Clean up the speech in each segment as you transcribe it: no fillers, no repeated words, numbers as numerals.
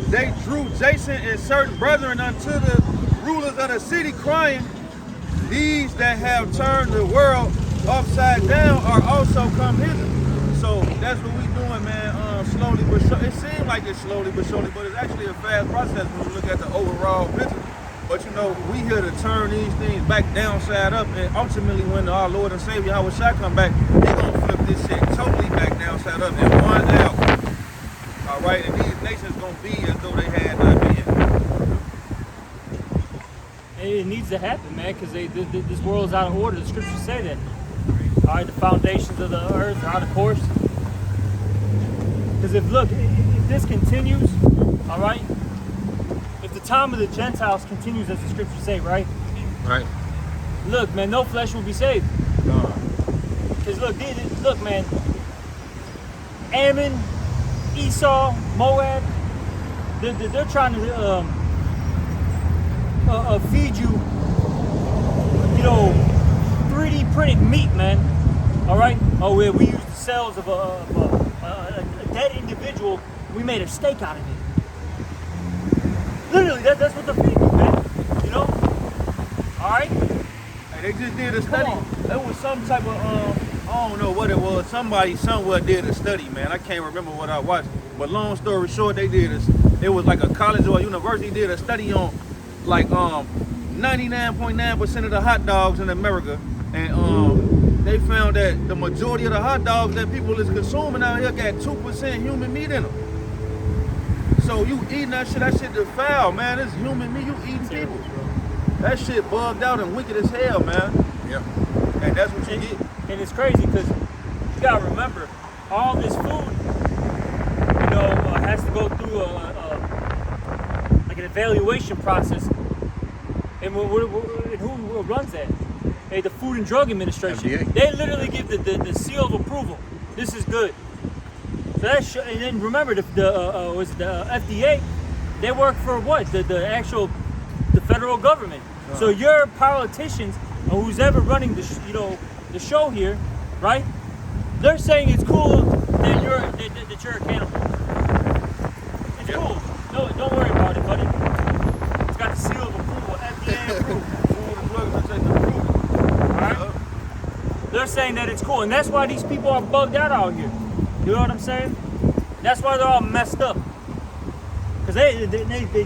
they drew Jason and certain brethren unto the rulers of the city, crying, these that have turned the world upside down are also come hither. So that's what we doing, man. Slowly but surely. It seems like it's slowly but surely, but it's actually a fast process when you look at the overall picture. But you know, we here to turn these things back downside up, and ultimately when our Lord and Savior Yahweh Shai come back, he gonna flip this shit totally back downside up in one hour. All right, and these nations gonna be as though they had not been. It needs to happen, man, because this world is out of order. The scriptures say that. All right, the foundations of the earth are out of course. Because if this continues, all right, if the time of the Gentiles continues as the scriptures say, right? Right. Look, man, no flesh will be saved. Because look, man, Ammon, Esau, Moab, they're trying to feed you, 3D printed meat, man. All right. Oh, we used the cells of a dead individual. We made a steak out of it. Literally, that's what they're feeding you, man. You know. All right. Hey, they just did a study. It was some type of I don't know what it was. Somebody somewhere did a study, man. I can't remember what I watched. But long story short, they did it was like a college or a university did a study on like 99.9% of the hot dogs in America, and they found that the majority of the hot dogs that people is consuming out here got 2% human meat in them. So you eating that shit defile, man. It's human meat, you eating people. That shit bugged out and wicked as hell, man. Yeah. And that's what you get. And it's crazy because you gotta remember, all this food, has to go through like an evaluation process. And who runs that? Hey, the Food and Drug Administration. FDA. They literally give the seal of approval. This is good. So and then remember the FDA. They work for what? The federal government. So your politicians or who's ever running the show here, right? They're saying it's cool that you're a cannibal. It's cool. No, don't worry about it, buddy. It's got the seal of approval, FDA approved. Alright? They're saying that it's cool, and that's why these people are bugged out here. You know what I'm saying? That's why they're all messed up. Because they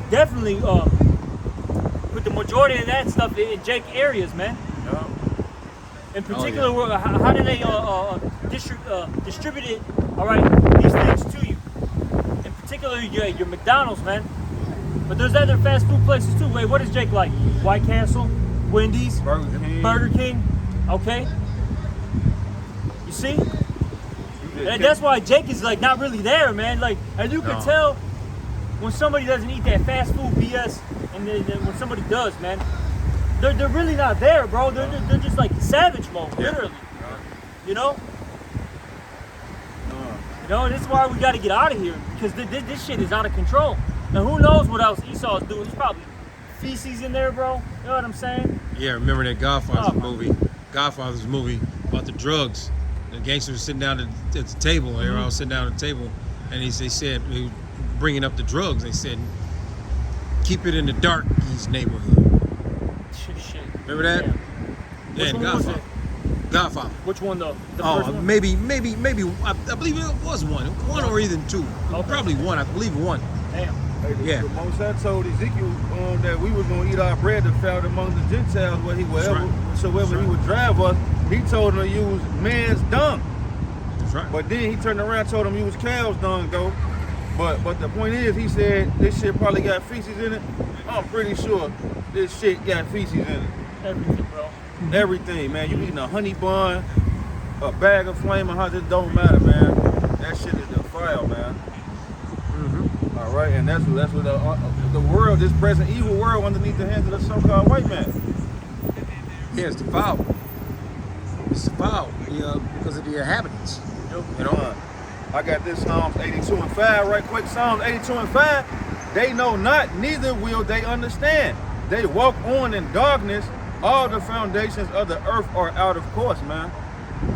definitely put the majority of that stuff in Jake areas, man. In particular, how do they distribute it? All right, these things to you. In particular, your McDonald's, man. But there's other fast food places too. Wait, what is Jake like? White Castle, Wendy's, Burger King. Okay. You see? And that's why Jake is like not really there, man. Like, and you can tell when somebody doesn't eat that fast food BS, and then when somebody does, man. They're really not there, bro. They're just like savage mode, literally. You know? This is why we got to get out of here because this shit is out of control. Now who knows what else Esau is doing? There's probably feces in there, bro. You know what I'm saying? Yeah, remember that Godfather's movie about the drugs. The gangsters were sitting down at the table. They were all sitting down at the table, and they said, they were bringing up the drugs. They said, keep it in the dark, East neighborhood. Shit. Remember that? Which one was it? Godfather. Which one though? The first one? Maybe. I believe it was one or even two. Okay. Probably one. I believe one. Damn. The Most I told Ezekiel that we was gonna eat our bread that fell among the Gentiles, he would drive us. He told him to use man's dung. That's right. But then he turned around and told him to use cow's dung though. But the point is, he said this shit probably got feces in it. I'm pretty sure this shit got feces in it. Everything, bro. Everything, man. You eating a honey bun, a bag of Flamin' Hot, it don't matter, man. That shit is defiled, man. All right, and that's what the world, this present evil world, underneath the hands of the so-called white man. Yeah, it's defiled. It's defiled because of the inhabitants. You know. I got this Psalms 82:5 right quick. Psalms 82:5. They know not, neither will they understand. They walk on in darkness. All the foundations of the earth are out of course, man.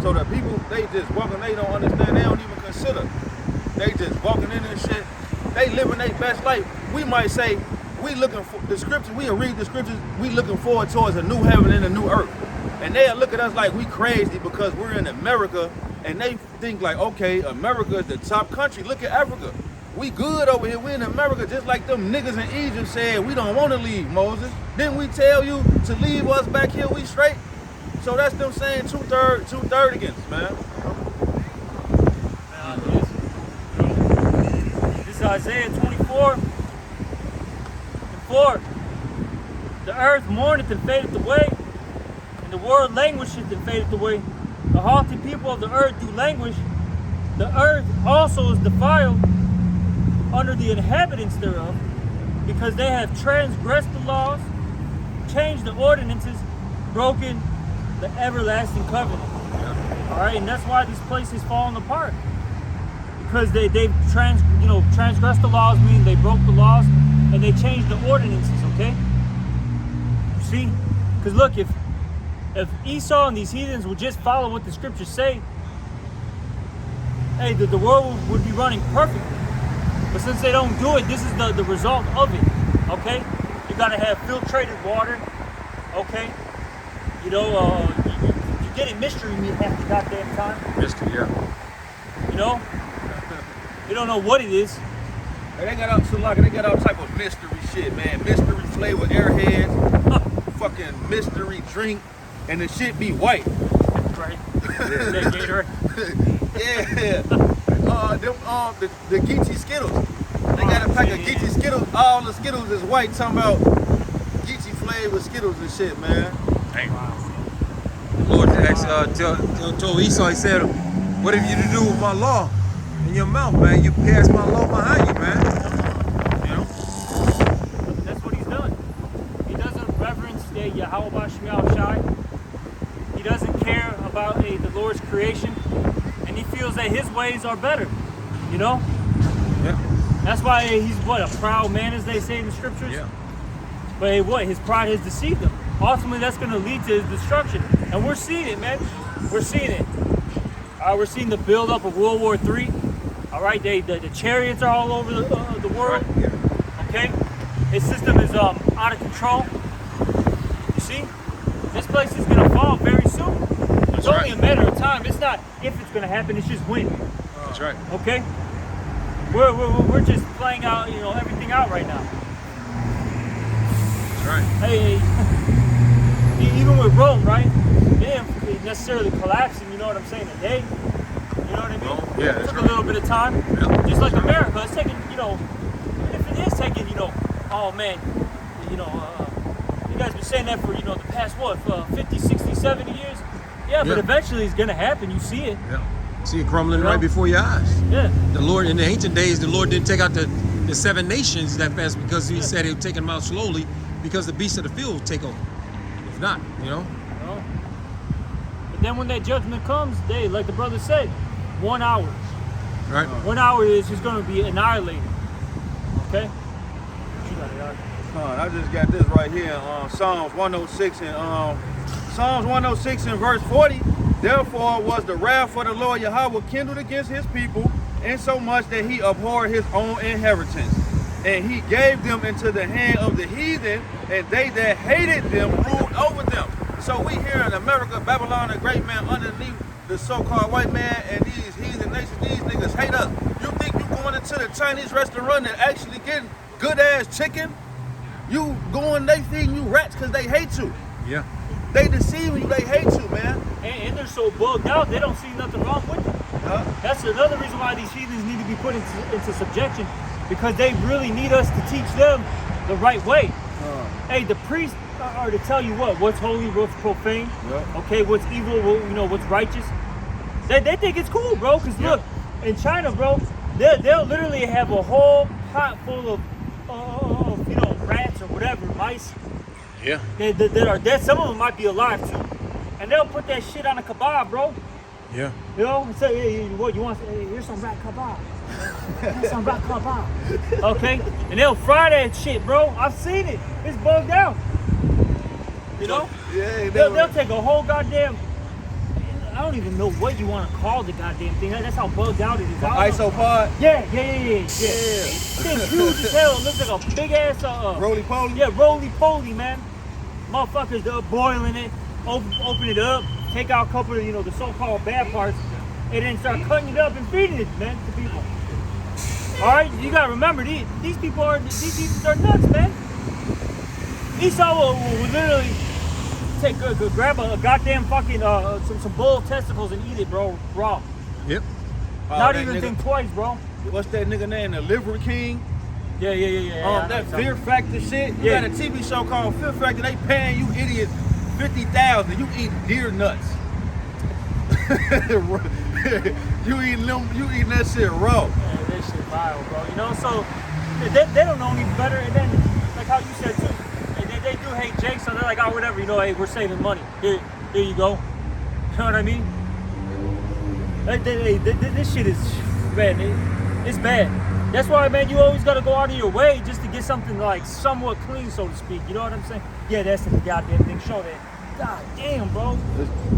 So the people, they just walking, they don't understand, they don't even consider. They just walking in and shit. they living their best life. We might say, we looking for the scriptures, we'll read the scriptures, we looking forward towards a new heaven and a new earth. And they'll look at us like we crazy because we're in America, and they think like, okay, America is the top country. Look at Africa. We good over here. We in America, just like them niggas in Egypt said, we don't want to leave, Moses. Didn't we tell you to leave us back here? We straight. So that's them saying two-thirds, man. This is Isaiah 24 and 4. The earth mourneth and fadeth away, and the world languisheth and fadeth away. The haughty people of the earth do languish. The earth also is defiled under the inhabitants thereof, because they have transgressed the laws, changed the ordinances, broken the everlasting covenant. All right, and that's why these places falling apart, because they've transgressed the laws, meaning they broke the laws, and they changed the ordinances. Okay, see, because look, if Esau and these heathens would just follow what the scriptures say, hey, the world would be running perfectly. But since they don't do it, this is the result of it. Okay, you gotta have filtrated water. Okay, you know, you're getting mystery meat half the goddamn time. Mystery, yeah. You know, you don't know what it is. Hey, they got all type of mystery shit, man. Mystery flavor airheads, fucking mystery drink, and the shit be white. Right. That Gatorade. Yeah. The Geechee Skittles. They got a pack of Geechee Skittles. All the Skittles is white. Talking about Geechee flavor Skittles and shit, man. Wow. The Lord told Esau, he said, what have you to do with my law in your mouth, man? You cast my law behind you, man. You know? That's what he's done. He doesn't reverence the Yahweh Shemiah Shai. He doesn't care about the Lord's creation. And he feels that his ways are better. You know? Yeah. That's why he's a proud man, as they say in the scriptures. Yeah. But his pride has deceived him. Ultimately, that's going to lead to his destruction. And we're seeing it, man. We're seeing it. We're seeing the buildup of World War III. All right, the chariots are all over the world. Right. Yeah. Okay, his system is out of control. You see, this place is going to fall very soon. It's only a matter of time. It's not if it's going to happen. It's just when. That's right. Okay, we're just playing out, everything out right now. That's right. Hey, even with Rome, right? They didn't necessarily collapsing. You know what I'm saying? Today, you know what I mean? Yeah, it took right. a little bit of time. Yeah. Just like America, it's taking, if it is taking, oh man, you guys been saying that for, the past, 50, 60, 70 years? Yeah, but eventually it's going to happen. You see it. Yeah. See it crumbling right before your eyes. Yeah. The Lord, in the ancient days, the Lord didn't take out the 7 nations that fast because he said he would take them out slowly because the beasts of the field would take over. If not, No. But then when that judgment comes, like the brother said, 1 hour. Right. 1 hour is just going to be annihilated. Okay? I just got this right here in Psalms 106 and verse 40. Therefore was the wrath of the Lord Yahweh kindled against his people, insomuch that he abhorred his own inheritance. And he gave them into the hand of the heathen, and they that hated them ruled over them. So we here in America, Babylon, a great man underneath the so-called white man, and these heathen nations, these niggas hate us. You think you going into the Chinese restaurant and actually getting good ass chicken? You going, they feeding you rats because they hate you. Yeah. They deceive you, they hate you, man. And they're so bugged out, they don't see nothing wrong with them. Huh? That's another reason why these heathens need to be put into subjection, because they really need us to teach them the right way. Hey, the priests are to tell you what's holy, what's profane, okay, what's evil, what's righteous. They think it's cool, bro, because look, in China, bro, they'll literally have a whole pot full of rats or whatever, mice. Yeah. That are dead. Some of them might be alive too. And they'll put that shit on a kebab, bro. Yeah. And say, hey, what you want? Hey, here's some rat kebab. Here's some rat kebab. Okay? And they'll fry that shit, bro. I've seen it. It's bugged out. Yeah. They'll take a whole goddamn I don't even know what you want to call the goddamn thing. That's how bugged out it is. Isopod. Yeah. Thing's huge as hell. It looks like a big ass Roly poly. yeah, roly-poly, man. Motherfuckers boiling it, open it up, take out a couple of, the so-called bad parts, and then start cutting it up and feeding it, man, to people. All right, you gotta remember, these people are nuts, man. Esau will literally grab a goddamn fucking some bull testicles and eat it, bro, raw. Yep. Not that even nigga- think twice, bro. What's that nigga name? The Liver King. Yeah. I That know Fear Factor shit. You Yeah. got a TV show called Fear Factor. They paying you idiots $50,000. You eat deer nuts. You eating that shit raw. Yeah, that shit viral, bro. So they don't know any better. And then, like how you said too, they do hate Jake, so they're like, oh, whatever. Hey, we're saving money. Here you go. You know what I mean? This shit is, man, it's bad. That's why, man, you always gotta go out of your way just to get something like somewhat clean, so to speak. You know what I'm saying? Yeah, that's the goddamn thing. Show that. God damn, bro.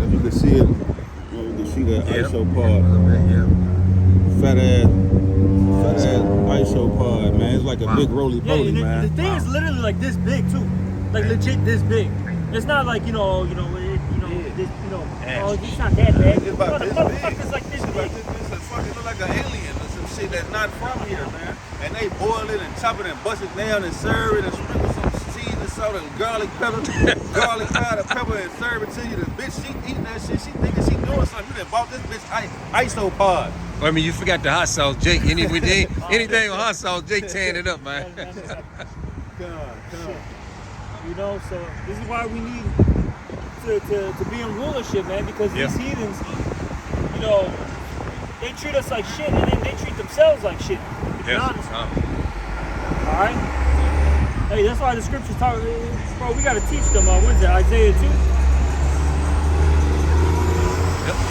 You can see it. You can see that isopod. Yeah. Fat ass isopod, man. It's like a big roly Yeah, poly, and man. the thing is literally like this big too, like legit this big. It's not like oh, it's not that big. It's about The this motherfucker's big. like this It's big. about this. It's fucking look like an alien or some shit that's not from here, man. And they boil it and chop it and bust it down and serve it and sprinkle some cheese and salt and garlic pepper, garlic powder pepper and serve it to you. The bitch, she eating that shit. She thinking she doing something. You done bought this bitch isopod. I mean, you forgot the hot sauce, Jake. Anything with hot sauce, Jake tearing it up, man. God. So this is why we need to be in rulership, man, because Yeah. these heathens, they treat us like shit, and then they treat themselves like shit. To be honest. All right. Hey, that's why the scriptures talk, bro. We gotta teach them. What is that? Isaiah 2.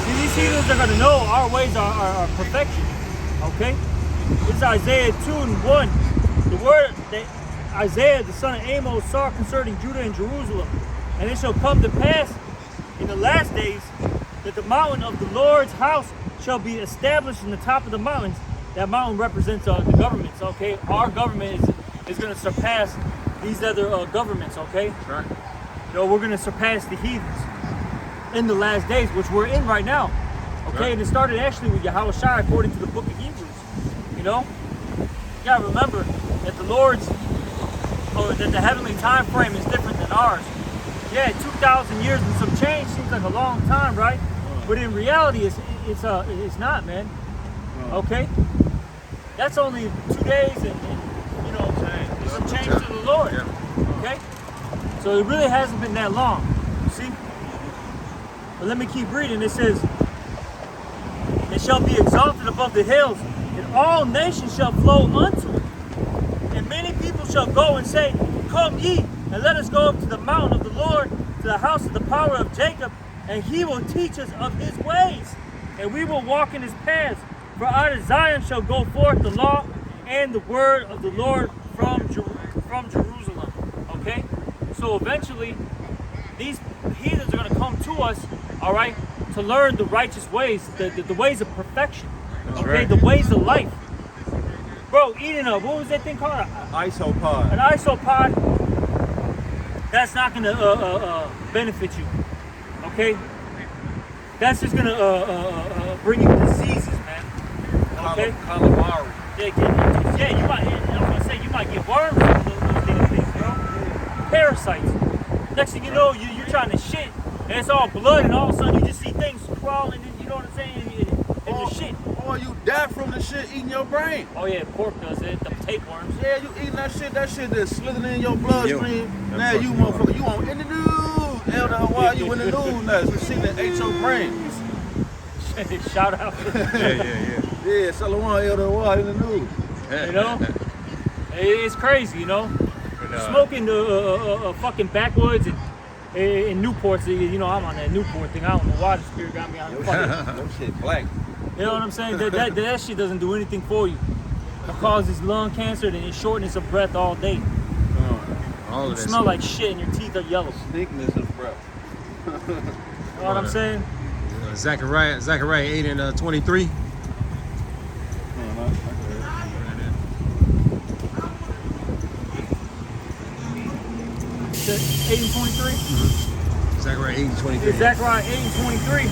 See, these heathens are gonna know our ways are perfection. Okay. This is Isaiah 2:1. The word that Isaiah, the son of Amos, saw concerning Judah and Jerusalem. And it shall come to pass in the last days that the mountain of the Lord's house shall be established in the top of the mountains. That mountain represents the governments, okay? Our government is going to surpass these other governments, okay? Right. We're going to surpass the heathens in the last days, which we're in right now, okay? Right. And it started actually with Yahushua according to the book of Hebrews, You got to remember that that the heavenly time frame is different than ours. Yeah, 2,000 years and some change seems like a long time, right? But in reality, it's not, man. Okay, that's only 2 days and some change to the Lord. Okay, so it really hasn't been that long. You see? But let me keep reading. It says, "It shall be exalted above the hills, and all nations shall flow unto it. And many people shall go and say, Come ye, and let us go up to the mountain of the Lord, to the house of the power of Jacob, and he will teach us of his ways, and we will walk in his paths. For out of Zion shall go forth the law and the word of the Lord from Jerusalem." Okay? So eventually, these heathens are going to come to us, all right, to learn the righteous ways, the ways of perfection. Okay? right. The ways of life. Bro, eating what was that thing called? Isopod. An isopod, that's not going to benefit you, okay? That's just going to bring you diseases, man. Okay? Calamari. Yeah, you might. I was gonna say you might get worms from those damn things, bro. Parasites. Next thing you know, you're trying to shit, and it's all blood, and all of a sudden you just see things crawling, and you know what I'm saying, in your shit. Or you die from the shit eating your brain. Oh yeah, pork does it. The tapeworms. Yeah, you eating that shit that's slithering in your bloodstream. Yo, Now you motherfucker, you on in the news. Elder Hawaii, you in the news now. Some shit that ate your brain. Shout out. Yeah. Yeah, Salawan Elder Hawaii in the news. You know, it's crazy. Smoking the fucking backwoods and in Newport. I'm on that Newport thing. I don't know why the spirit got me on Your fucking. shit black. You know what I'm saying? That shit doesn't do anything for you. It causes lung cancer and shortness of breath all day. All You of that smell like shit and your teeth are yellow. Thickness of breath. You know what I'm saying? Zechariah 8 and 23. The 8 and 23. Zechariah 8 and 23. It's Zechariah 8 and 23.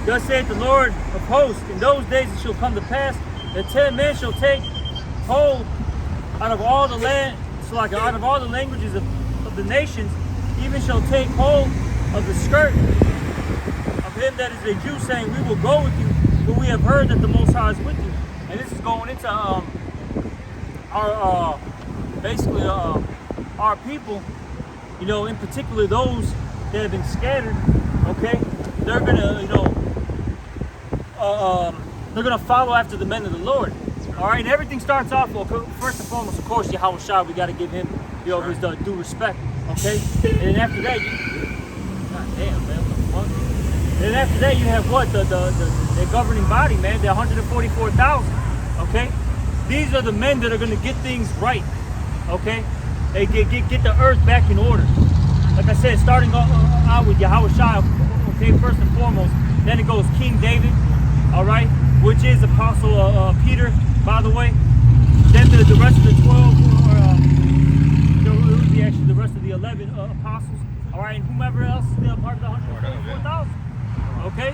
Thus saith the Lord of hosts, in those days it shall come to pass that 10 men shall take hold out of all the land, so like out of all the languages of the nations, even shall take hold of the skirt of him that is a Jew, saying, we will go with you, for we have heard that the Most High is with you. And this is going into our basically our people, you know, in particular those that have been scattered. Okay, they're gonna, you know, they're gonna follow after the men of the Lord. All right, and everything starts off, well, first and foremost, of course, Yahweh Shai, we got to give him, you know, his due respect. Okay, and then after that, God damn, man, what the fuck? And then after that, you have what, the governing body, man, the 144,000. Okay, these are the men that are gonna get things right. Okay, they get the earth back in order. Like I said, starting out with Yahweh Shai, okay, first and foremost. Then it goes King David, all right, which is Apostle Peter, by the way. Then the rest of the 12, it would be actually the rest of the 11 apostles, all right, and whomever else is still part of the 144,000. Okay,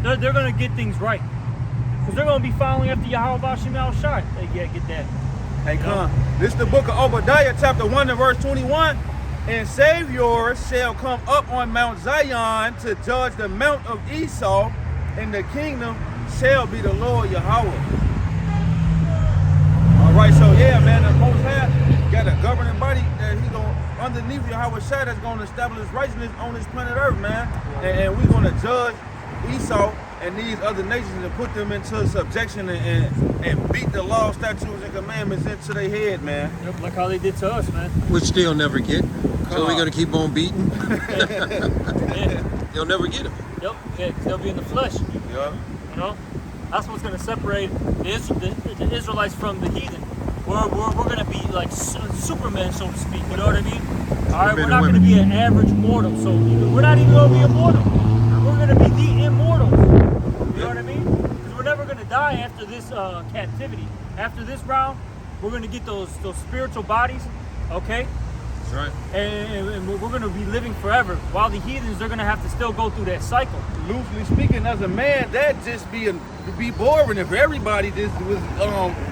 they're gonna get things right, because they're gonna be following after Yahweh Bashim Al Shai. Yeah, get that. Hey, come. This is the book of Obadiah, chapter 1 and verse 21. And Savior shall come up on Mount Zion to judge the mount of Esau, and the kingdom shall be the Lord Yahweh. All right, so yeah, man, the Most High got a governing body that he going underneath Yahweh Shai that's going to establish righteousness on this planet Earth, man. And we're going to judge Esau and these other nations and put them into subjection and beat the law, statutes, and commandments into their head, man. Yep, like how they did to us, man. Which they'll never get. So we're going to keep on beating. Yeah. They'll never get them. Yep, yeah, 'cause they'll be in the flesh. Yeah. You know, that's what's going to separate the Israelites from the heathen. We're going to be like Superman, so to speak. You know what I mean? All right, we're not going to be an average mortal. So we're not even going to be immortal. We're going to be the immortals. You know what I mean? Because we're never going to die after this captivity. After this round, we're going to get those spiritual bodies. Okay. That's right. And we're going to be living forever. While the heathens, they're going to have to still go through that cycle. Loosely speaking, as a man, that just be boring if everybody just was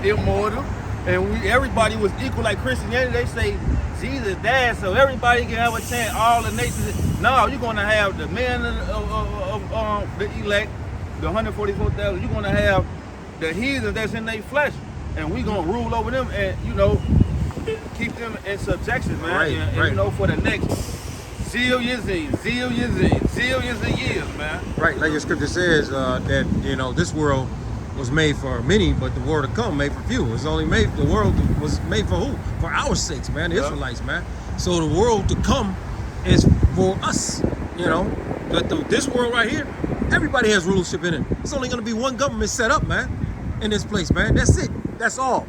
immortal and everybody was equal like Christianity. They say Jesus died so everybody can have a chance. All the nations. No, you're going to have the men of the elect, the 144,000. You're going to have the heathens that's in their flesh, and we're going to rule over them and, you know, keep them in subjection, man. Right, and right. You know, for the next zillions of years, man. Right, like your scripture says, that, you know, this world was made for many, but the world to come made for few. It's only made, the world was made for who? For our sakes, man, the Israelites, man. So the world to come is for us, you know. But this world right here, everybody has rulership in it. It's only going to be one government set up, man, in this place, man. That's it. That's all.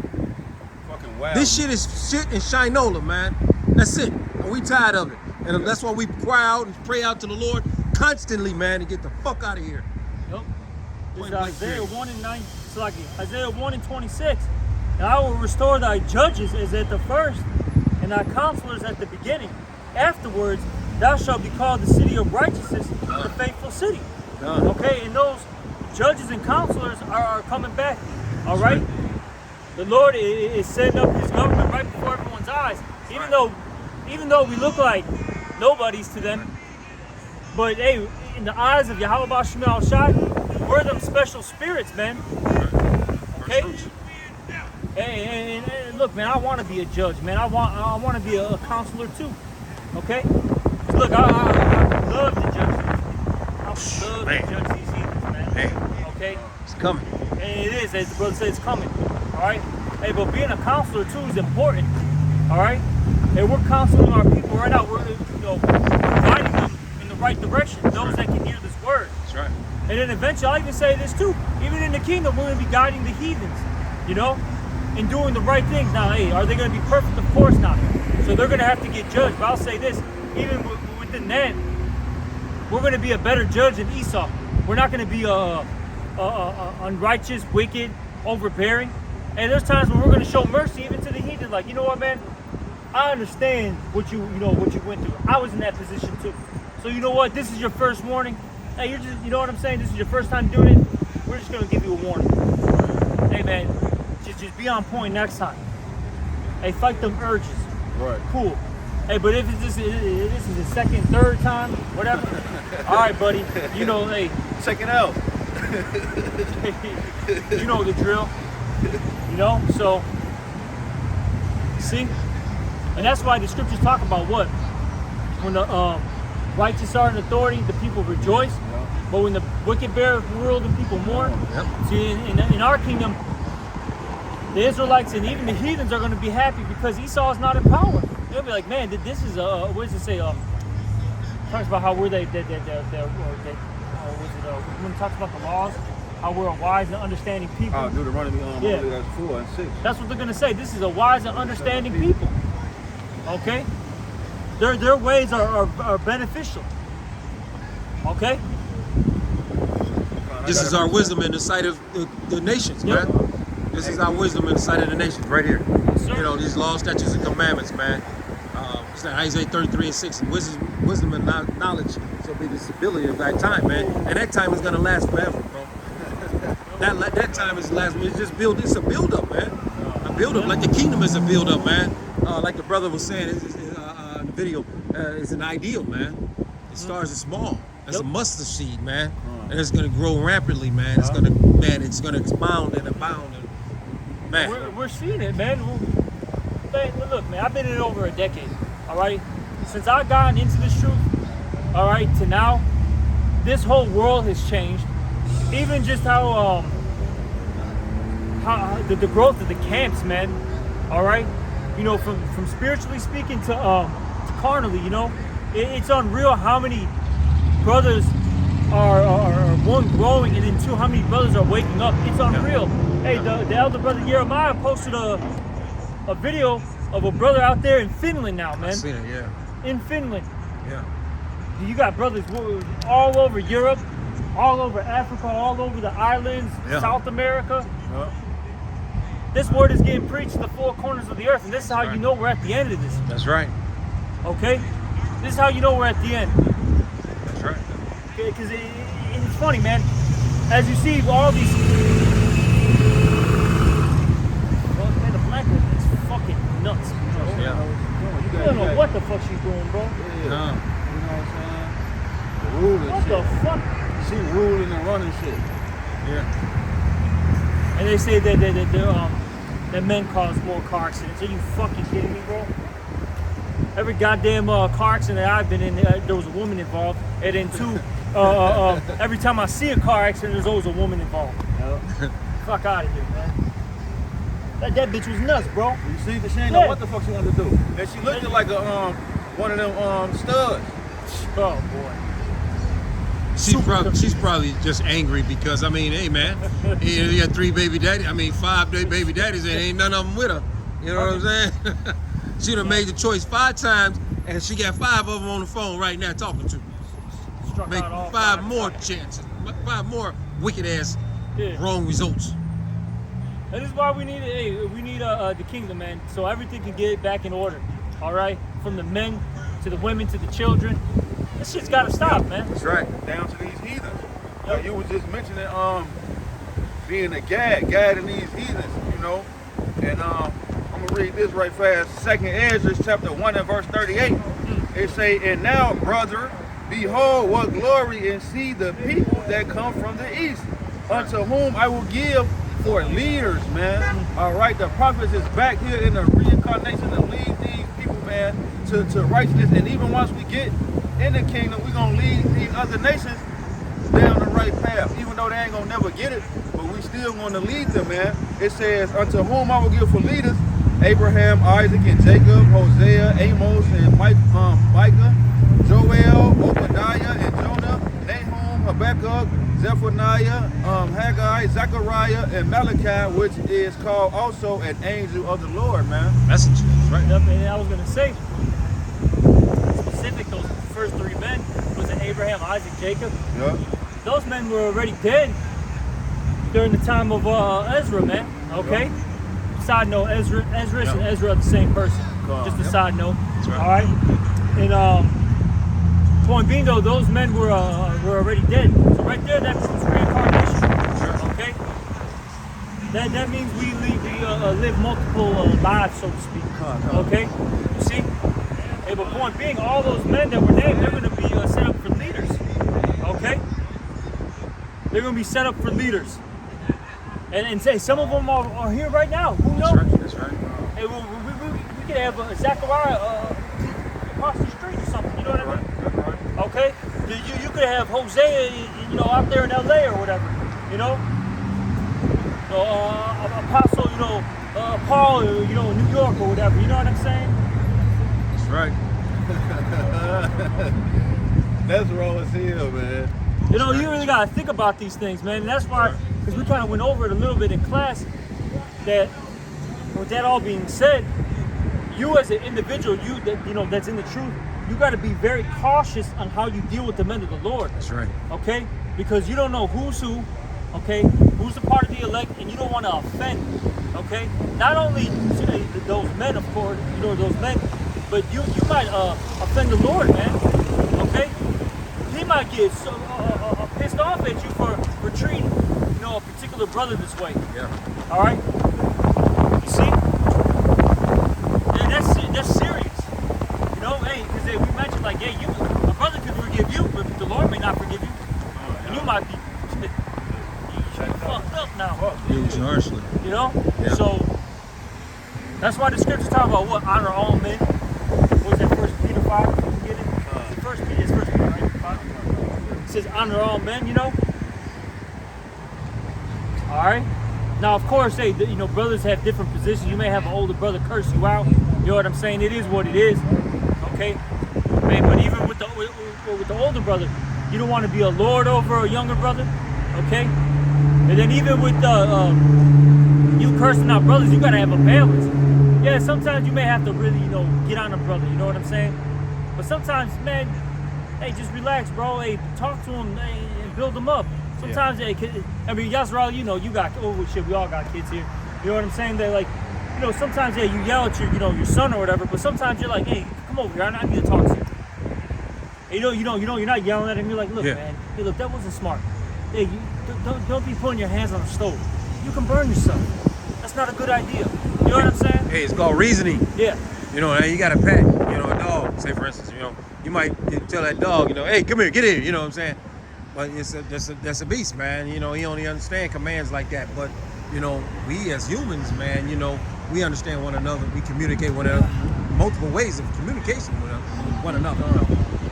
Fucking wow. This shit is shit and shinola, man. That's it. And we tired of it. And that's why we cry out and pray out to the Lord constantly, man, to get the fuck out of here. Yep. This Point is blank Isaiah period. 1 and 9. It's like Isaiah 1 and 26. And I will restore thy judges as at the first, and thy counselors at the beginning. Afterwards, thou shalt be called the city of righteousness, the faithful city. Done. Okay, and those judges and counselors are coming back. All right? The Lord is setting up his government right before everyone's eyes. Even though we look like nobodies to them, but hey, in the eyes of Yahweh Bashim Al Shai, we're them special spirits, man. Okay? And look, man, I want to be a judge, man. I want to be a counselor too. Okay? 'Cause look, I love to judge these. I love to judge these heathens, man. Okay? It's coming. And it is, as the brother said, it's coming. All right? Hey, but being a counselor too is important. All right? And we're counseling our people right now. We're, you know, guiding them in the right direction. Those that can hear this word. That's right. And then eventually, I'll even say this too. Even in the kingdom, we're going to be guiding the heathens, you know, and doing the right things. Now, hey, are they going to be perfect? Of course not. So they're going to have to get judged. But I'll say this, even within that, we're going to be a better judge than Esau. We're not going to be unrighteous, wicked, overbearing. And there's times when we're going to show mercy even to the heathen. Like, you know what, man? I understand what you went through. I was in that position too. So you know what? This is your first warning. Hey, you're just, you know what I'm saying? This is your first time doing it. We're just gonna give you a warning. Hey, man, just be on point next time. Hey, fight them urges. Right. Cool. Hey, but if this is the second, third time, whatever. All right, buddy. You know, hey, Check it out. you know the drill. You know, so see, and that's why the scriptures talk about what when the righteous are in authority, the people rejoice. Yeah. But when the wicked bear rule, the people mourn. Yep. See, in our kingdom, the Israelites and even the heathens are going to be happy because Esau is not in power. They'll be like, man, this is what does it say? Talks about how we're when it talks about the laws, how we're a wise and understanding people. Deuteronomy Yeah. that's 4 and 6. That's what they're gonna say. This is a wise and understanding people. Okay? Their ways are beneficial. Okay? This is our wisdom in the sight of the nations, Yep. man. This is our wisdom in the sight of the nations, right here. Sir. You know, these laws, statutes, and commandments, man. It's like Isaiah 33 and 6. Wisdom and knowledge shall be the stability of that time, man. And that time is gonna last forever, bro. That time is last. It's just it's a build up, man. A build up, like the kingdom is a build up, man. Like the brother was saying in the video, it's an ideal, man. It starts small. It's a mustard seed, man, and it's gonna grow rapidly, man. It's gonna expound and abound, and man. We're seeing it, man. Look, man, I've been in it over a decade. All right, since I've gotten into this truth, all right, to now, this whole world has changed. Even just how the growth of the camps, man. All right, you know, from spiritually speaking to carnally, you know, it's unreal how many brothers are one growing, and then two, how many brothers are waking up. It's unreal. Hey, the elder brother Jeremiah posted a video of a brother out there in Finland now, man. I seen it, yeah. In Finland. Yeah. You got brothers all over Europe, all over Africa, all over the islands, Yeah. South America. This word is getting preached to the four corners of the earth, and this is how you know we're at the end of this. That's right. Okay? This is how you know we're at the end. That's right. Because it's funny, man. As you see, all these. Well, man, the black woman is fucking nuts. Yeah. I don't know what the fuck she's doing, bro. Yeah. No. You know what I'm saying? The ruling What shit. the fuck? She ruling and running shit. Yeah. And they say that men cause more car accidents. Are you fucking kidding me, bro? Every goddamn car accident that I've been in, there was a woman involved. And then two, every time I see a car accident, there's always a woman involved. Fuck out of here, man. That bitch was nuts, bro. You see, but she ain't know what the fuck she wanted to do. And she looked like a one of them studs. Oh boy. She's probably just angry because, I mean, hey, man, you got 3 baby daddies. I mean, 5 baby daddies, and ain't none of them with her. You know what I'm saying? She'd have made the choice 5 times, and she got 5 of them on the phone right now talking to her. Struck Make out all 5 more chances, 5 more wicked ass Yeah. wrong results. And this is why we need the kingdom, man, so everything can get back in order. All right, from the men to the women to the children. This shit's gotta stop, man. That's right. Down to these heathens. Like you was just mentioning being a guiding these heathens, you know. And I'm gonna read this right fast. 2nd Ezra chapter 1 and verse 38. It say, and now, brother, behold what glory and see the people that come from the east, unto whom I will give for leaders, man. All right, the prophets is back here in the reincarnation to lead these people, man, to righteousness. And even once we get in the kingdom, we're gonna lead these other nations down the right path, even though they ain't gonna never get it, but we still gonna lead them, man. It says, unto whom I will give for leaders, Abraham, Isaac, and Jacob, Hosea, Amos, and Micah, Joel, Obadiah, and Jonah, Nahum, Habakkuk, Zephaniah, Haggai, Zechariah, and Malachi, which is called also an angel of the Lord, man. Messages, right? Yep, and I was gonna say, specific, those first 3 men was an Abraham, Isaac, Jacob. Yeah. Those men were already dead during the time of Ezra, man. Okay. Side note: Ezra and Ezra are the same person. Just a side note. That's right. All right. And point being, though, those men were already dead. So right there, that proves reincarnation. Sure. Okay. That means we live multiple lives, so to speak. Okay. You see. Hey, but point being, all those men that were named, they're going to be set up for leaders. Okay. They're going to be set up for leaders. And say some of them are here right now. Who knows? That's right. Hey, we could have Zechariah across the street or something. You know what I mean? Okay. You could have Hosea, out there in LA or whatever. Apostle, Paul, in New York or whatever. You know what I'm saying? That's right. That's wrong as hell, man. You really gotta think about these things, man. And that's why, because we kind of went over it a little bit in class, that with that all being said, you as an individual, that's in the truth, you got to be very cautious on how you deal with the men of the Lord. That's right. Okay? Because you don't know who's who, okay? Who's the part of the elect, and you don't want to offend, okay? Not only those men, of course, those men, but you might offend the Lord, man, okay? He might get so pissed off at you for treating, a particular brother this way. Yeah. All right? You see? And that's serious. Hey, because we mentioned, like, hey, a brother could forgive you, but the Lord may not forgive you. And you might be fucked up now. Used harshly. Yeah. So that's why the scriptures talk about what? Honor all men. What was that, 1 Peter 5? You get it? It's 1 Peter, right? 5. It says honor all men, All right? Now, of course, hey, brothers have different positions. You may have an older brother curse you out. You know what I'm saying? It is what it is. Okay? Man, but even with the older brother, you don't want to be a lord over a younger brother. Okay? And then even with you cursing out brothers, you got to have a balance. Yeah, sometimes you may have to really, get on a brother. You know what I'm saying? But sometimes, man, hey, just relax, bro. Hey, talk to him and build him up. Sometimes, Yasral, you got, we all got kids here. You know what I'm saying? They're like, sometimes, you yell at your son or whatever, but sometimes you're like, hey, come over here, I need to talk to you. And you're not yelling at him. You're like, look, man, hey, look, that wasn't smart. Hey, don't be putting your hands on the stove. You can burn yourself. That's not a good idea. You know what I'm saying? Hey, it's called reasoning. Yeah. You got a pet, a dog. Say, for instance, you might tell that dog, hey, come here, get in. You know what I'm saying? But that's a beast, man. He only understand commands like that. But we as humans, man, we understand one another. We communicate one another. Multiple ways of communication with one another.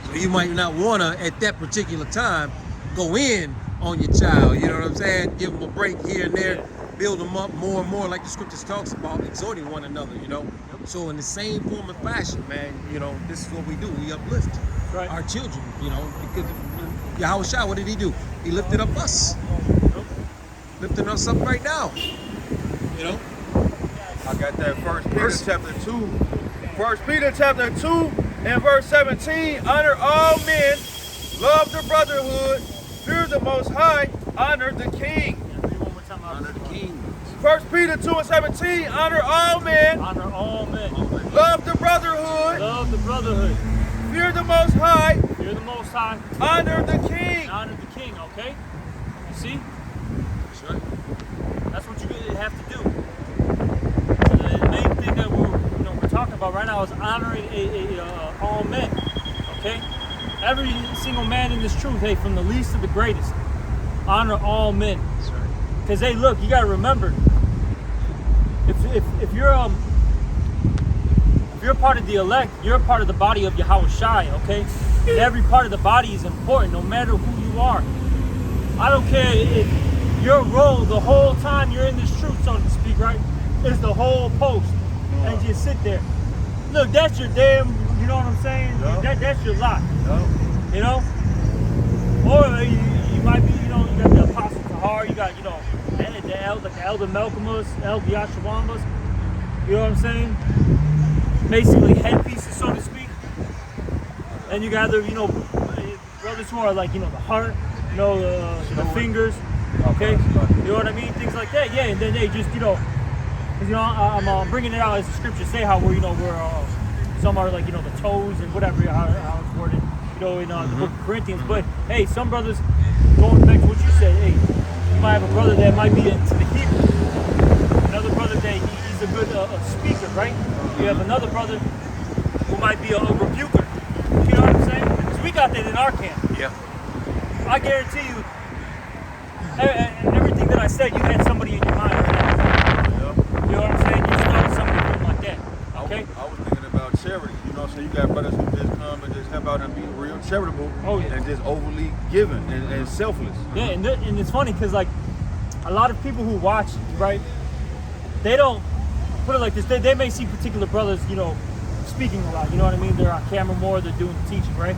So you might not wanna at that particular time go in on your child. You know what I'm saying? Give them a break here and there. Build them up more and more, like the scriptures talks about, exhorting one another. So in the same form and fashion, man, this is what we do. We uplift our children. Because Yahweh Shai, what did he do? He lifted up us. Lifting us up right now. I got that 1 Peter chapter 2. 1 Peter chapter 2 and verse 17. Honor all men, love the brotherhood, fear the Most High, honor the King. Honor the King. 1 Peter 2 and 17. Honor all men. Honor all men. Love the brotherhood. Love the brotherhood. Fear the Most High. Fear the Most High. Honor the King. Honor the King, okay? You see? That's right. That's what you have to do. So the main thing that we're talking about right now is honoring all men, okay? Every single man in this truth, hey, from the least to the greatest, honor all men. That's right. Because, hey, look, you got to remember, if you're a part of the elect, you're a part of the body of Yahweh Shai, okay? And every part of the body is important, no matter who you are. I don't care if your role the whole time you're in this truth, so to speak, right, is the whole post and just sit there. Look, that's your damn, you know what I'm saying? No. That's your lot. No. Or you might be, you got the Apostle Tahar, you got, the Elder Malcolmus, Elder Yashawambas, you know what I'm saying? Basically headpieces, so to speak. And you got the, brothers who are like, the heart, the fingers, okay? You know what I mean? Things like that, yeah. And then they just, because, I'm bringing it out as the scriptures say how we're, some are like, the toes and whatever, how it's worded, in the book of Corinthians. But, hey, some brothers, going back to what you said, hey, you might have a brother that might be into the Hebrew. Another brother that he's a good speaker, right? You have another brother who might be a rebuker. You know what I'm saying? Because we got that in our camp. Yeah. I guarantee you, everything that I said, you had somebody in your mind right now. You know what I'm saying? You started something doing like that. Okay? I was thinking about charity. So you got brothers who just come and just help out and be real charitable. Oh, yeah. And just overly giving and selfless. Yeah, and it's funny because like a lot of people who watch, right, they don't put it like this. They may see particular brothers, speaking a lot. You know what I mean? They're on camera more. They're doing the teaching, right?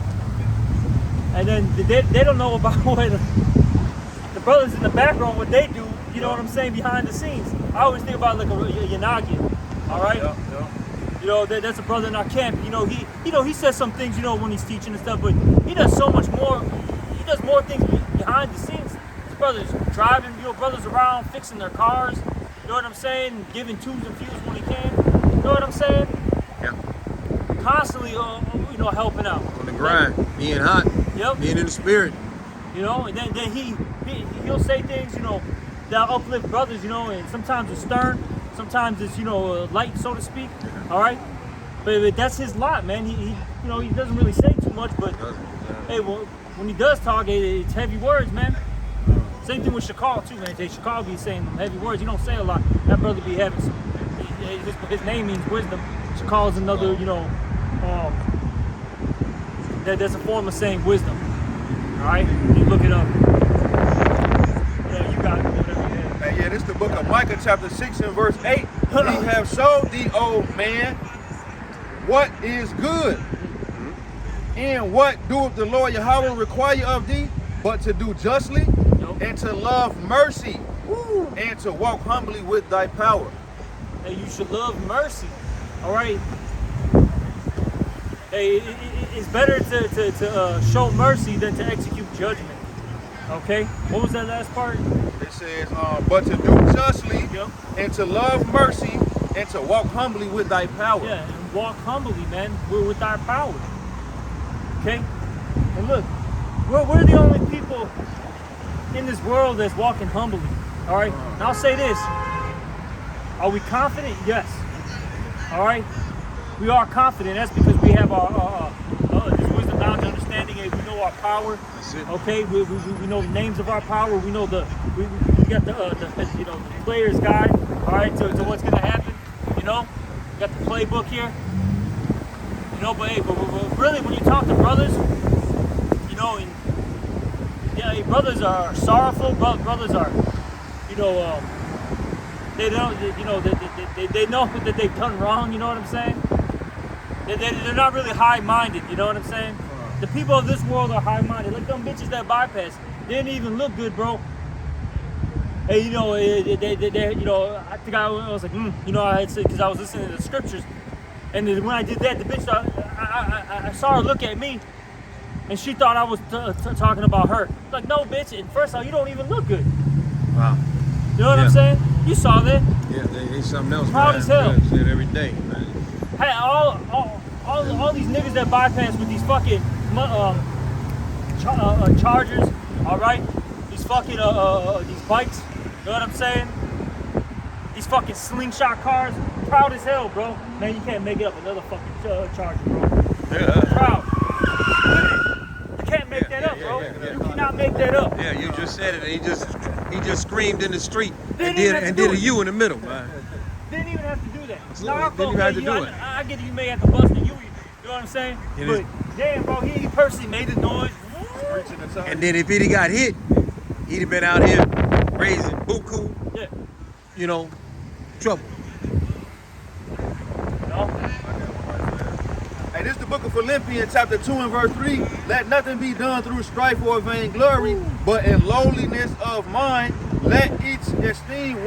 And then they don't know about what the brothers in the background, what they do. You know what I'm saying? Behind the scenes. I always think about like a Yanagi. All right. Yeah. That's a brother in our camp. He says some things, when he's teaching and stuff, but he does so much more. He does more things behind the scenes. His brothers driving, brothers around, fixing their cars. You know what I'm saying? Giving twos and fews when he can. You know what I'm saying? Yeah. Constantly, helping out. On the grind, being hot, Yep. being in the spirit. And then he'll say things, that uplift brothers, and sometimes it's stern, sometimes it's, light, so to speak. All right, but that's his lot, man. He doesn't really say too much, but hey, well, when he does talk, it's heavy words, man. Same thing with Shakal too, man. Shakal be saying them heavy words. He don't say a lot. That brother be having some. His name means wisdom. Shakal is another, there's a form of saying wisdom. All right, you look it up. You got it, whatever you have. And yeah, this is the book of Micah, chapter 6 and verse 8. He have showed thee, O man, what is good, and what doeth the Lord Yahweh require of thee, but to do justly, and to love mercy, and to walk humbly with thy power. Hey, you should love mercy. All right. Hey, it's better to show mercy than to execute judgment. Okay. What was that last part? It says, but to do justly, and to love mercy, and to walk humbly with thy power. Yeah, and walk humbly, man. We're with our power. Okay? And look, we're the only people in this world that's walking humbly. All right? And I'll say this. Are we confident? Yes. All right? We are confident. That's because we have our this wisdom, knowledge, understanding, and we know our power. That's it. Okay? We know the names of our power. We know we got the player's guide, all right, to what's going to happen. We got the playbook here. But really, when you talk to brothers, brothers are sorrowful. Brothers are, they don't, they know that they've done wrong. You know what I'm saying? They're not really high-minded. You know what I'm saying? The people of this world are high-minded. Like them bitches that bypass, they didn't even look good, bro. Hey, I think I was like, I had said, because I was listening to the scriptures, and then when I did that, the bitch, I saw her look at me, and she thought I was talking about her. Like, no, bitch. And first of all, you don't even look good. Wow. You know what I'm saying? You saw that. Yeah, they something else. Proud man. as hell. Yeah, shit every day, man. Hey, all these niggas that bypass with these fucking Chargers, all right? These fucking these bikes. You know what I'm saying? These fucking slingshot cars. Proud as hell, bro. Man, you can't make it up another fucking Charger, bro. Yeah. Proud. You can't make that up, bro. yeah. You cannot make that up. Yeah, you just said it, and he just screamed in the street and Didn't even have to did do a it. U in the middle, man. Didn't even have to do that. It's Absolutely. not our Didn't fault. even have to man. do it. I get you may have to bust the you know what I'm saying? It But is- damn, bro, he personally made the noise. Preaching the time. And then if he'd have got hit, he'd have been out here raising buku, Yeah. Trouble. No? Hey, this is the book of Philippians, chapter 2 and verse 3. Let nothing be done through strife or vainglory, but in lowliness of mind, let each esteem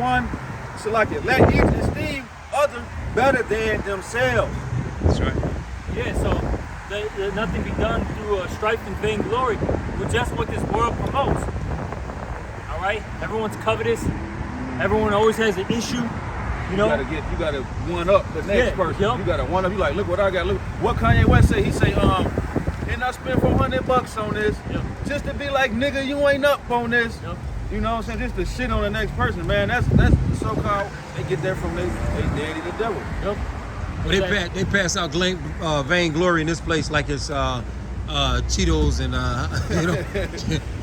other better than themselves. That's right. Yeah, so let nothing be done through strife and vainglory, with just what this world promotes. All right, everyone's covetous. Everyone always has an issue. You know, you gotta one up the next person. Yep. You gotta one up. You like, look what I got. Look what Kanye West say. He say, and I spent $400 on this, just to be like, nigga, you ain't up on this. Yep. You know what I'm saying? Just to shit on the next person, man. That's the so-called. They get that from they daddy, the devil. Yep. Well, they pass out vainglory in this place like it's Cheetos and you know,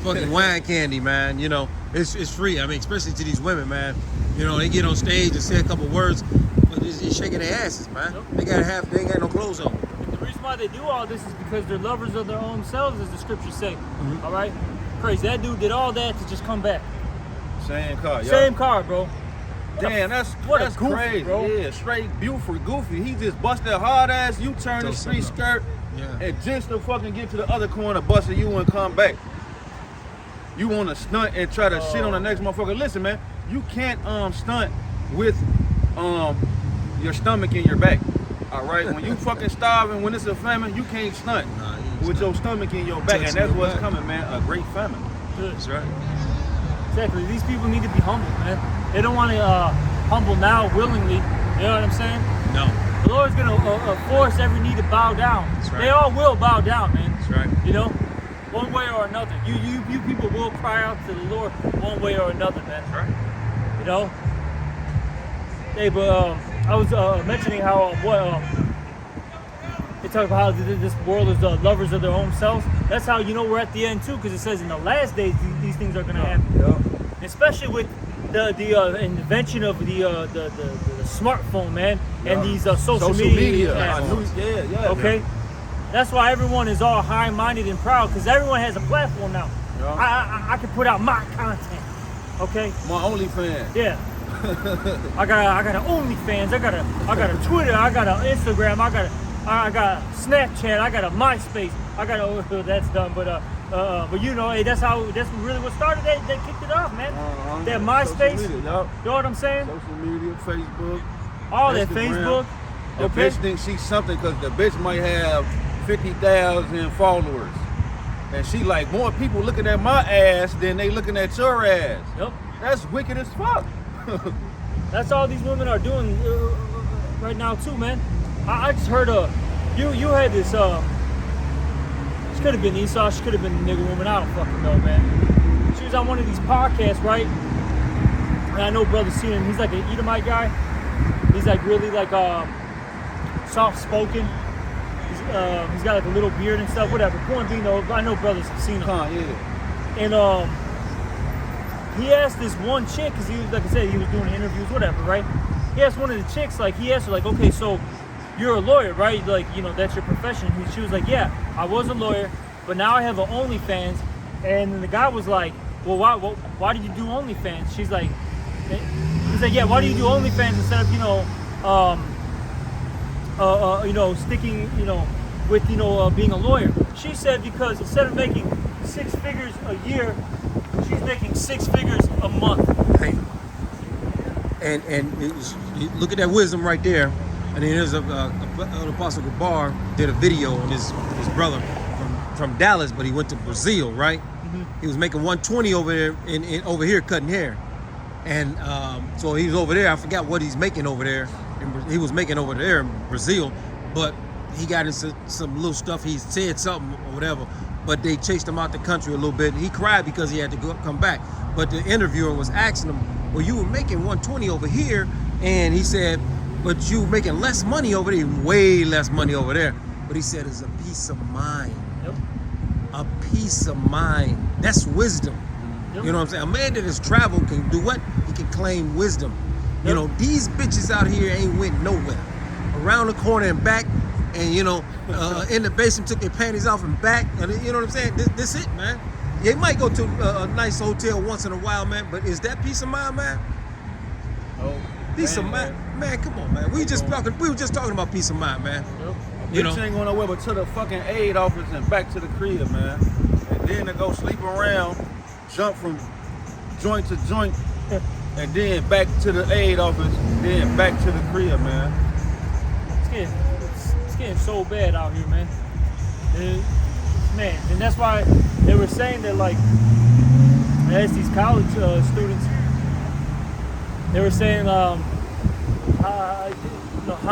fucking wine candy, man. You know, it's free. I mean, especially to these women, man. You know, they get on stage and say a couple words, but just shaking their asses, man. Yep. They ain't got no clothes on. The reason why they do all this is because they're lovers of their own selves, as the scriptures say. All right, crazy. That dude did all that to just come back. Same car, yo. Same car, bro. Damn, that's goofy, crazy, bro. Yeah, straight Buford goofy. He just busted a hard ass U-turn the street skirt, and just to fucking get to the other corner, busted you and come back. You want to stunt and try to shit on the next motherfucker? Listen, man, you can't stunt with your stomach in your back. All right, when you fucking starving, when it's a famine, you can't stunt with your stomach in your back, and that's what's coming, man. A great famine. That's right. Exactly. These people need to be humble, man. They don't want to humble now willingly. You know what I'm saying? No. The Lord's gonna force every knee to bow down. That's right. They all will bow down, man. That's right. You know, one way or another. You people will cry out to the Lord one way or another, man. That's right. You know. Hey, but I was mentioning how they talk about how this world is lovers of their own selves. That's how you know we're at the end too, because it says in the last days these things are gonna happen. Yeah. Especially with the invention of the smartphone, man, and these social media platforms. Yeah. Okay, that's why everyone is all high-minded and proud, because everyone has a platform now. Yeah. I can put out my content. Okay. My OnlyFans. Yeah. I got an OnlyFans. I got a Twitter. I got an Instagram. I got Snapchat. I got a MySpace. I got a that's done, but you know, hey, that's really what started. They kicked it off, man. That MySpace. Media, You know what I'm saying? Social media, Facebook. All that Instagram. Facebook. The Okay. bitch thinks she's something because the bitch might have 50,000 followers. And she like, more people looking at my ass than they looking at your ass. Yep. That's wicked as fuck. That's all these women are doing right now too, man. I just heard you had this she could have been Esau, she could have been a nigga woman, I don't fucking know, man. She was on one of these podcasts, right? And I know brother seen him, he's like an Edomite guy. He's like really like soft spoken. He's got like a little beard and stuff, whatever. Point being though, I know brothers have seen him. Yeah. And he asked this one chick, because he was, like I said, he was doing interviews, whatever, right? He asked one of the chicks, like, he asked her, like, okay, so you're a lawyer, right? Like, you know, that's your profession. She was like, yeah, I was a lawyer, but now I have an OnlyFans. And then the guy was like, well, why do you do OnlyFans? She's like, he's like, yeah, why do you do OnlyFans instead of, sticking, with, being a lawyer? She said, because instead of making 6 figures a year, she's making 6 figures a month. Hey. And look at that wisdom right there. And then there's Apostle Gabar did a video on his brother from Dallas, but he went to Brazil, right? Mm-hmm. He was making 120 over there over here cutting hair, and so he was over there. I forgot what he's making over there. He was making over there in Brazil, but he got into some little stuff. He said something or whatever, but they chased him out the country a little bit. He cried because he had to come back. But the interviewer was asking him, well, you were making 120 over here, and he said, but you were making less money over there, way less money over there. But he said it's a peace of mind. Yep. A peace of mind. That's wisdom. Yep. You know what I'm saying? A man that has traveled can do what? He can claim wisdom. Yep. You know, these bitches out here ain't went nowhere. Around the corner and back, and in the basement took their panties off and back, and you know what I'm saying? This it, man. They might go to a nice hotel once in a while, man, but is that peace of mind, man? Oh, peace of mind, man. Come on, man. We were just talking about peace of mind, man. Yep. You know, ain't going nowhere but to the fucking aid office and back to the crib, man. And then to go sleep around, jump from joint to joint, and then back to the aid office, then back to the crib, man. It's getting so bad out here, man. Man, and that's why they were saying that, like, as these college students, they were saying, how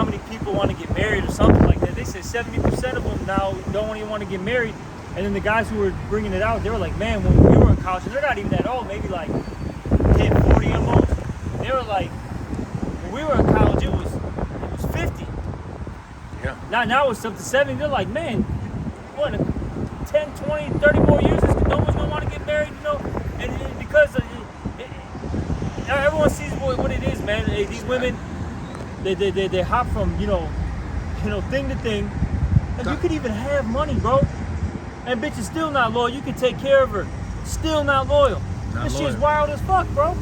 many people want to get married or something like that. They said 70% of them now don't even want to get married. And then the guys who were bringing it out, they were like, man, when we were in college, and they're not even that old, maybe like 10, 40 at most. They were like, when we were in college, it was 50. Yeah. Now it's up to 70. They're like, man, what, 10, 20, 30 more years, no one's going to want to get married, you know? And because everyone sees what it is, man. These women, they hop from, you know, thing to thing. And you could even have money, bro. And bitch is still not loyal. You can take care of her. Still not loyal. This shit's wild as fuck, bro.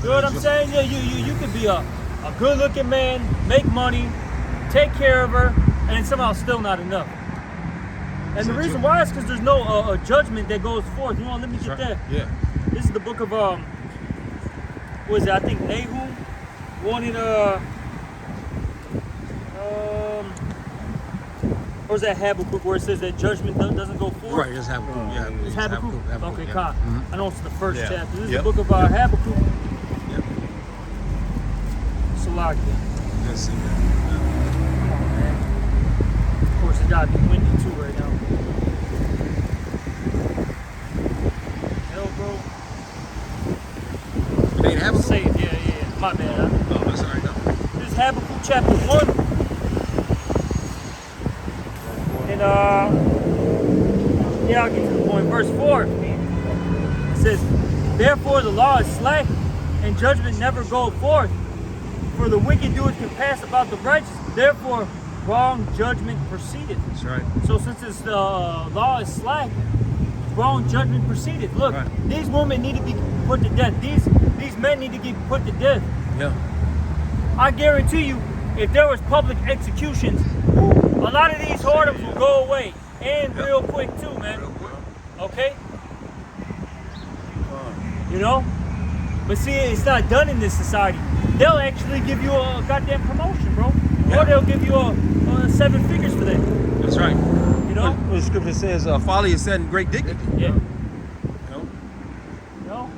You know what I'm saying? Yeah, you could be a good-looking man, make money, take care of her, and somehow still not enough. And the reason why is because there's no judgment that goes forth. You know, let me get that. Yeah. This is the book of what is it? I think Nahum wanted or is that Habakkuk where it says that judgment doesn't go forth? Right, it's Habakkuk. Yeah, It's Habakkuk. Okay, yeah. Kyle. I know it's the first chapter. This is Yep. the book of Habakkuk. Yep. Salakia. Let's see. Come on, man. Of course, it gotta be windy too right now. Hell, bro. It ain't Habakkuk? Say it. Yeah. My bad. Oh, that's all right. No. This is Habakkuk chapter 1. And yeah, I'll get to the point. Verse 4. It says, therefore the law is slack, and judgment never goeth forth. For the wicked doeth compass about the righteous, therefore wrong judgment proceedeth. That's right. So since this law is slack, wrong judgment proceedeth. Look, Right. these women need to be put to death. These men need to get put to death. Yeah. I guarantee you, if there was public executions, a lot of these whoredoms will go away, and real quick too, man. Okay? You know? But see, it's not done in this society. They'll actually give you a goddamn promotion, bro. Yeah. Or they'll give you a 7 figures for that. That's right. You know? What the scripture says, folly is set in great dignity. Yeah. You know?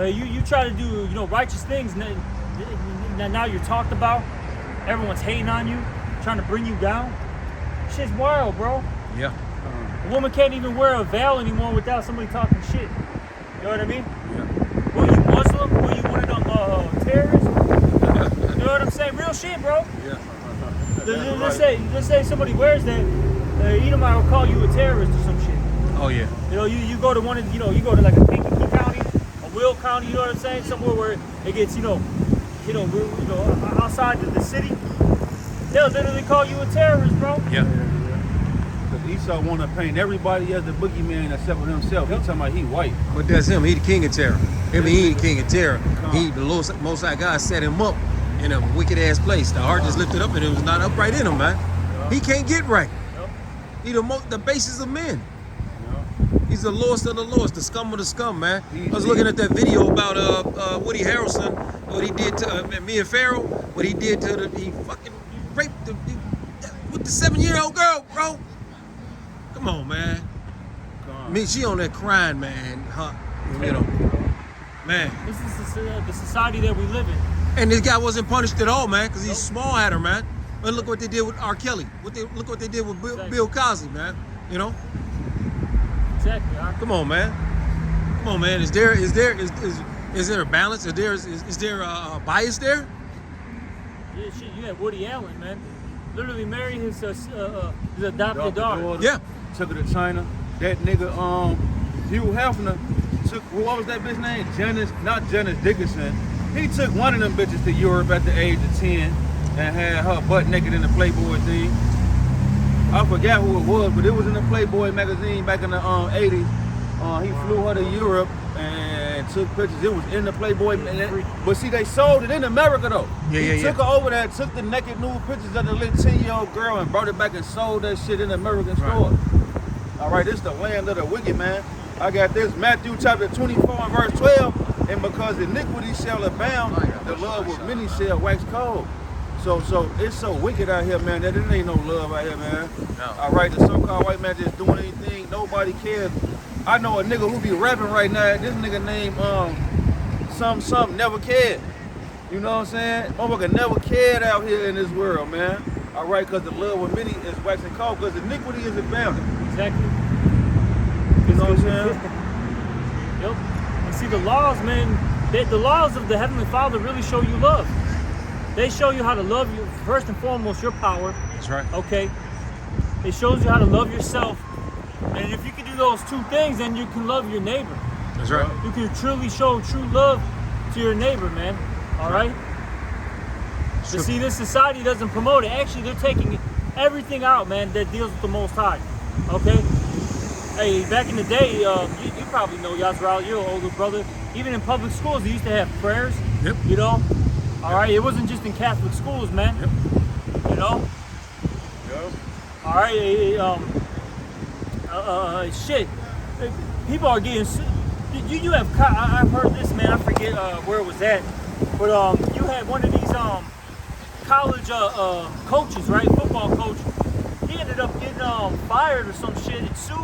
You try to do, righteous things, now you're talked about. Everyone's hating on you, trying to bring you down. Shit's wild, bro. Yeah. A woman can't even wear a veil anymore without somebody talking shit. You know what I mean? Yeah. Were you Muslim? Were you one of them terrorists? You know what I'm saying? Real shit, bro. Yeah. Let's say somebody wears that, Edomite will call you a terrorist or some shit. Oh yeah. You go to one of, you go to like a Kankakee County, a Will County, you know what I'm saying? Somewhere where it gets, outside the city. They'll literally call you a terrorist, bro. Yeah. Because Esau want to paint everybody as the boogeyman except for himself. He talking about he white. But that's him. He the king of terror. He ain't the king of terror. He the Most High God set him up in a wicked ass place. The heart just lifted up and it was not upright in him, man. He can't get right. He the basis of men. He's the lowest of the lowest, the scum of the scum, man. I was looking at that video about Woody Harrelson, what he did to Mia Farrow, what he did to he fucking raped with the 7-year-old girl, bro. Come on, man. I mean, she on there crying, man. Man. This is the society that we live in. And this guy wasn't punished at all, man, because he's small at her, man. But look what they did with R. Kelly. Look what they did with Bill Cosby, man. You know? Exactly. Come on, man. Come on, man. Is there a balance? Is there a bias there? Yeah, shit. You had Woody Allen, man. Literally married his adopted daughter. Yeah. Took her to China. That nigga, Hugh Hefner took, what was that bitch name? Not Janice Dickinson. He took one of them bitches to Europe at the age of 10 and had her butt naked in the Playboy thing. I forgot who it was, but it was in the Playboy magazine back in the 80s. He flew her to Europe and took pictures. It was in the Playboy. But see, they sold it in America, though. He took her over there, took the naked nude pictures of the little 10-year-old girl and brought it back and sold that shit in American stores. All right, this is the land of the wicked, man. I got this, Matthew chapter 24 and verse 12. And because iniquity shall abound, the love of many shall wax cold. So it's so wicked out here, man, that it ain't no love out here, man. No. All right, the so-called white man just doing anything. Nobody cares. I know a nigga who be rapping right now. This nigga named something never cared. You know what I'm saying? Motherfucker never cared out here in this world, man. All right, because the love with many is waxing cold, because iniquity is abounding. Exactly. You know what I'm saying? Yep. And see, the laws, man, the laws of the Heavenly Father really show you love. They show you how to love you, first and foremost, your power. That's right. Okay? It shows you how to love yourself. And if you can do those two things, then you can love your neighbor. That's right. You can truly show true love to your neighbor, man. All right? But see, this society doesn't promote it. Actually, they're taking everything out, man, that deals with the Most High. Okay? Hey, back in the day, you probably know, Yazral, you're an older brother. Even in public schools, they used to have prayers. Yep. You know? All right? It wasn't just in Catholic schools, man. Yep. You know? Yep. All right? Shit. People are getting... You have... I've heard this, man. I forget where it was at. But you had one of these college coaches, right? Football coach. He ended up getting fired or some shit and sued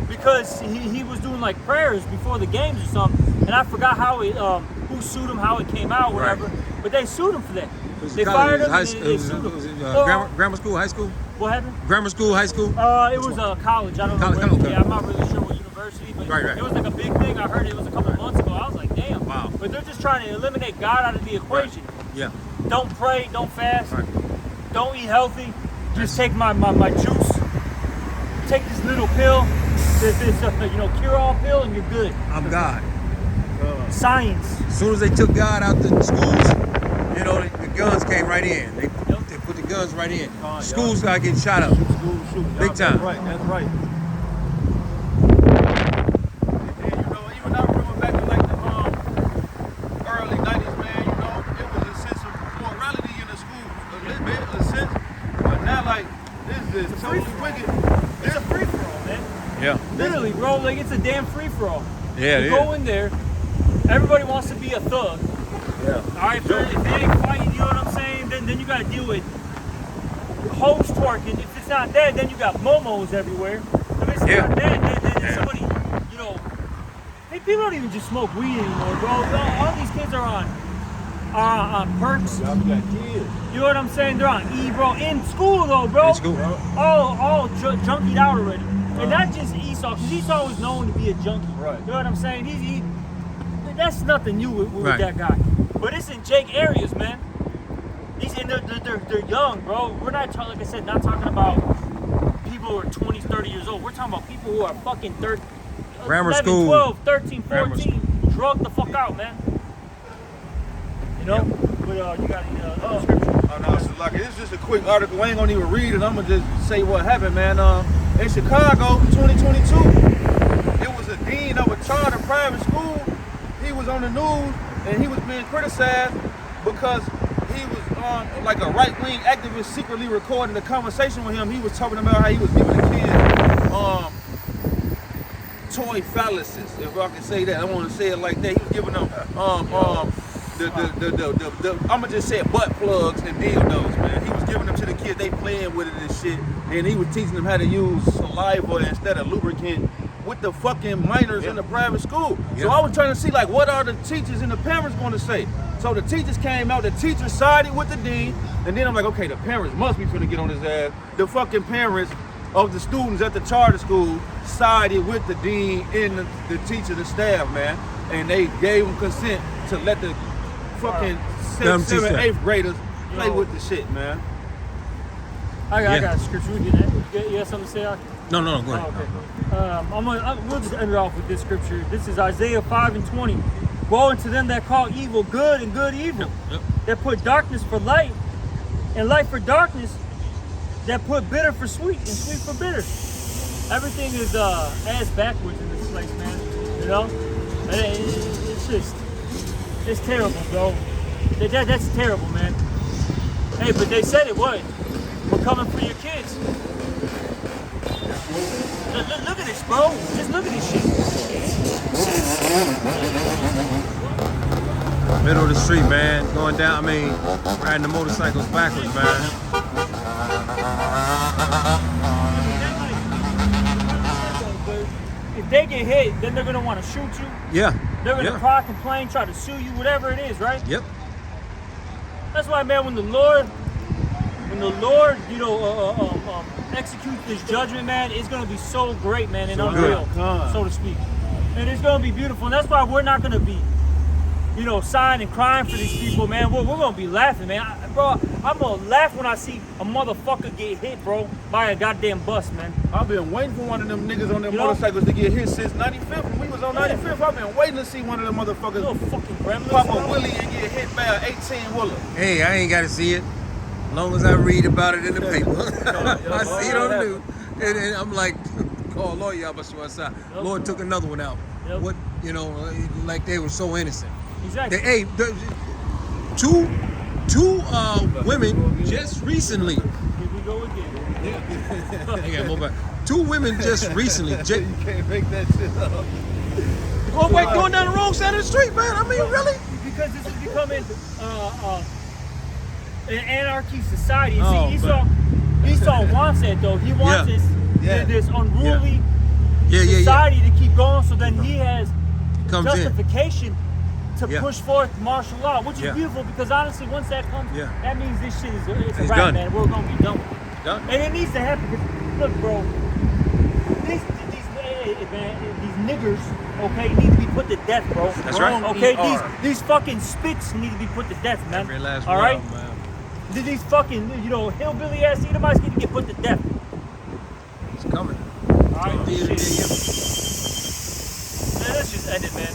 because he was doing like prayers before the games or something. And I forgot how it who sued him, how it came out, whatever. Right. But they sued him for that. Was They it college? fired him. High And school? they sued him. Was it Well, grammar school, high school? What happened? Grammar school, high school? It was college. I don't know. College, Where, okay. yeah, I'm not really sure what university, but Right. it was like a big thing. I heard it was a couple months ago. I was like, damn. Wow. But they're just trying to eliminate God out of the equation. Yeah. Don't pray, don't fast, Right. don't eat healthy. Just take my juice. Take this little pill, this cure-all pill, and you're good. I'm God. Science. As soon as they took God out the schools, you know, the guns came right in. They put the guns right in. Schools started getting shot up. School. Big time. That's right. That's right. And you know, even I remember back in like the early 90s, man, you know, it was a sense of morality in the school, a little bit, a sense. But now, like, this is totally wicked. It's a free-for-all, man. Yeah. Literally, bro, like it's a damn free-for-all. Yeah, You it go is. in there, everybody wants to be a thug. Yeah. All right, if they ain't fighting, you know what I'm saying? Then you got to deal with hoes twerking. If it's not that, then you got momos everywhere. If it's Yeah. not that, then Yeah. somebody, you know, hey, people don't even just smoke weed anymore, bro. All these kids are on perks. Y'all got kids. You know what I'm saying? They're on E, bro. In school, though, bro. In school. All junkied out already. And not just Esau, because Esau was known to be a junkie. Right. You know what I'm saying? That's nothing new with Right. that guy. But it's in Jake areas, man. They're young, bro. We're not talking, like I said, not talking about people who are 20, 30 years old. We're talking about people who are fucking 30, Grammar 11, school. 12, 13, Grammar 14. Drug the fuck out, man. You know? But you got any scripture? Oh, no, so like, it's just a quick article. I ain't gonna even read it. I'm gonna just say what happened, man. In Chicago, 2022, it was a dean of a charter private school. He was on the news and he was being criticized because he was like a right-wing activist secretly recording a conversation with him. He was talking about how he was giving the kids toy phalluses, if I can say that. I want to say it like that. He was giving them I'ma just say butt plugs and dildos, man. He was giving them to the kids. They playing with it and shit, and he was teaching them how to use saliva instead of lubricant with the fucking minors in the private school. So I was trying to see, like, what are the teachers and the parents going to say? So the teachers came out, the teachers sided with the dean, and then I'm like, okay, the parents must be finna get on his ass. The fucking parents of the students at the charter school sided with the dean and the teacher, the staff, man, and they gave them consent to let the fucking 6th, 7th, 8th graders play with the shit, man. I got a scripture. You got something to say? No, go ahead. Okay. We'll just end it off with this scripture. This is Isaiah 5:20. Woe unto them that call evil good and good evil, that put darkness for light and light for darkness, that put bitter for sweet and sweet for bitter. Everything is ass backwards in this place, man. You know? It's just, it's terrible, bro. That's terrible, man. Hey, but they said it was. We're coming for your kids. Look at this, bro. Just look at this shit. Middle of the street, man. Going down, riding the motorcycles backwards, man. If they get hit, then they're gonna want to shoot you. Yeah. They're gonna Yeah. cry, complain, try to sue you, whatever it is, right? Yep. That's why, man, when the Lord, executes this judgment, man, it's gonna be so great, man, and So unreal, good. so to speak. And it's gonna be beautiful, and that's why we're not gonna be, sighing and crying for these people, man. We're gonna be laughing, man. Bro, I'm gonna laugh when I see a motherfucker get hit, bro, by a goddamn bus, man. I've been waiting for one of them niggas on them You know? motorcycles to get hit since 95th. When we was on 95th, I've been waiting to see one of them Little motherfuckers fucking gremlins. pop a bro. wheelie and get hit by an 18-wheeler. Hey, I ain't got to see it. As long as I read about it in the paper. I see it on the news. And I'm like, call lawyer up, outside. Yep. Lord took another one out. Yep. What, like they were so innocent. Exactly. Two women just recently. Here we go again. I gotta move back. Two women just recently. You can't make that shit up. Going down the wrong side of the street, man. I mean, really? Because this is becoming an anarchy society. And Oh, see, Esau wants that though. He wants Yeah. this unruly Yeah. society to keep going. So then he has Comes in. justification to Yeah. push forth martial law, which is Yeah. beautiful because honestly, once that comes, Yeah. that means this shit is it's a It's wrap, done. man. We're gonna be done with it. Done. And it needs to happen because look, bro, these niggers, okay, need to be put to death, bro. That's right. Okay, ER. these fucking spits need to be put to death, man. Every last All one right, of them, man. these fucking hillbilly ass Edomites need to get put to death. It's coming. All right, Yeah. shit. Man, let's just end it, man.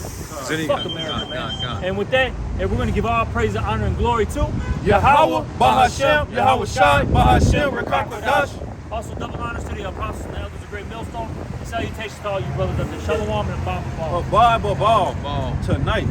Fuck America, man. God. And with that, and we're gonna give all praise and honor and glory to Yahweh, Bahashem, Yahweh Shai, Bahashem, Rekakwadash. Also, double honors to the apostles and the elders of Great Millstone. And salutations to all you brothers of the Shalom and Abba. A Bible ball Ball. tonight.